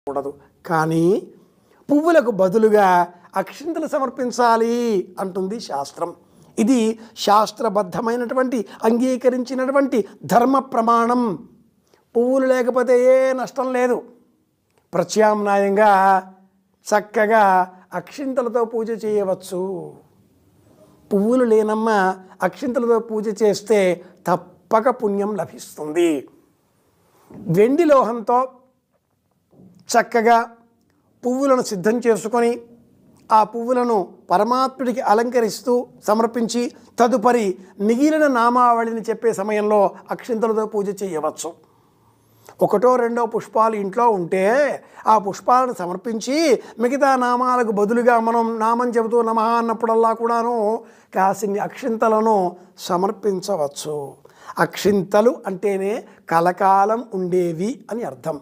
కూడదు. కానీ పువ్వులకు బదులుగా అక్షింతలు సమర్పించాలి అంటుంది శాస్త్రం. ఇది శాస్త్రబద్ధమైనటువంటి అంగీకరించినటువంటి ధర్మ ప్రమాణం. పువ్వులు లేకపోతే ఏ నష్టం లేదు. ప్రత్యామ్నాయంగా చక్కగా అక్షింతలతో పూజ చేయవచ్చు. పువ్వులు లేనమ్మ అక్షింతలతో పూజ చేస్తే తప్పక పుణ్యం లభిస్తుంది. వెండి లోహంతో చక్కగా పువ్వులను సిద్ధం చేసుకొని ఆ పువ్వులను పరమాత్ముడికి అలంకరిస్తూ సమర్పించి తదుపరి మిగిలిన నామావళిని చెప్పే సమయంలో అక్షింతలతో పూజ చేయవచ్చు. ఒకటో రెండో పుష్పాలు ఇంట్లో ఉంటే ఆ పుష్పాలను సమర్పించి మిగతా నామాలకు బదులుగా మనం నామం చెబుతూ నమః అన్నప్పుడల్లా కూడాను కాసిన్ని అక్షింతలను సమర్పించవచ్చు. అక్షింతలు అంటేనే కలకాలం ఉండేవి అని అర్థం.